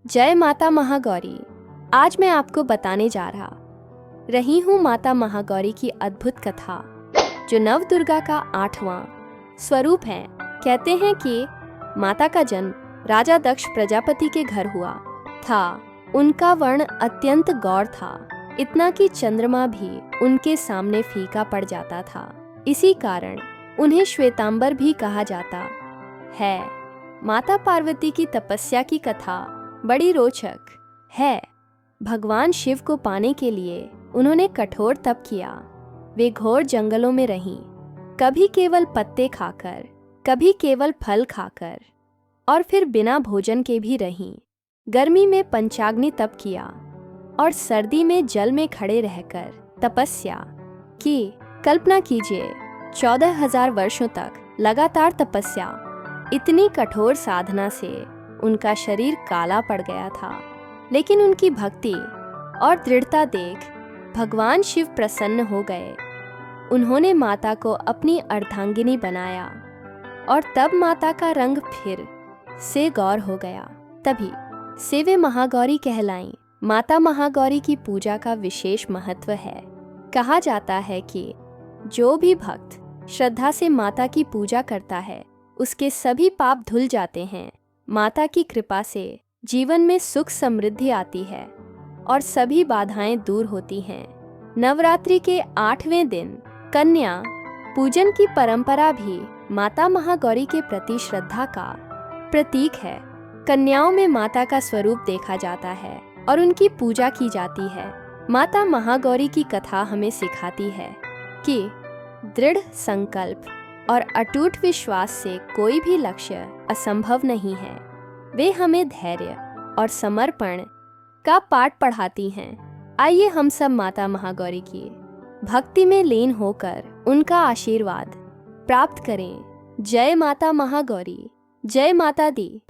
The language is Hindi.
जय माता महागौरी। आज मैं आपको बताने जा रही हूँ माता महागौरी की अद्भुत कथा, जो नवदुर्गा का 8वां स्वरूप है। कहते हैं कि माता का जन्म राजा दक्ष प्रजापति के घर हुआ था। उनका वर्ण अत्यंत गौर था, इतना कि चंद्रमा भी उनके सामने फीका पड़ जाता था। इसी कारण उन्हें श्वेतांबर भी कहा जाता है। माता पार्वती की तपस्या की कथा बड़ी रोचक है। भगवान शिव को पाने के लिए उन्होंने कठोर तप किया। वे घोर जंगलों में रहीं, कभी केवल पत्ते खाकर, कभी केवल फल खाकर, और फिर बिना भोजन के भी रहीं। गर्मी में पंचाग्नि तप किया और सर्दी में जल में खड़े रहकर तपस्या की। कल्पना कीजिए, 14,000 वर्षों तक लगातार तपस्या। इतनी कठोर साधना से उनका शरीर काला पड़ गया था, लेकिन उनकी भक्ति और दृढ़ता देख भगवान शिव प्रसन्न हो गए। उन्होंने माता को अपनी अर्धांगिनी बनाया और तब माता का रंग फिर से गौर हो गया। तभी से वे महागौरी कहलाईं। माता महागौरी की पूजा का विशेष महत्व है। कहा जाता है कि जो भी भक्त श्रद्धा से माता की पूजा करता है, उसके सभी पाप धुल जाते हैं। माता की कृपा से जीवन में सुख समृद्धि आती है और सभी बाधाएं दूर होती हैं। नवरात्रि के 8वें दिन कन्या पूजन की परंपरा भी माता महागौरी के प्रति श्रद्धा का प्रतीक है। कन्याओं में माता का स्वरूप देखा जाता है और उनकी पूजा की जाती है। माता महागौरी की कथा हमें सिखाती है कि दृढ़ संकल्प और अटूट विश्वास से कोई भी लक्ष्य असंभव नहीं है। वे हमें धैर्य और समर्पण का पाठ पढ़ाती हैं। आइए हम सब माता महागौरी की भक्ति में लीन होकर उनका आशीर्वाद प्राप्त करें। जय माता महागौरी, जय माता दी।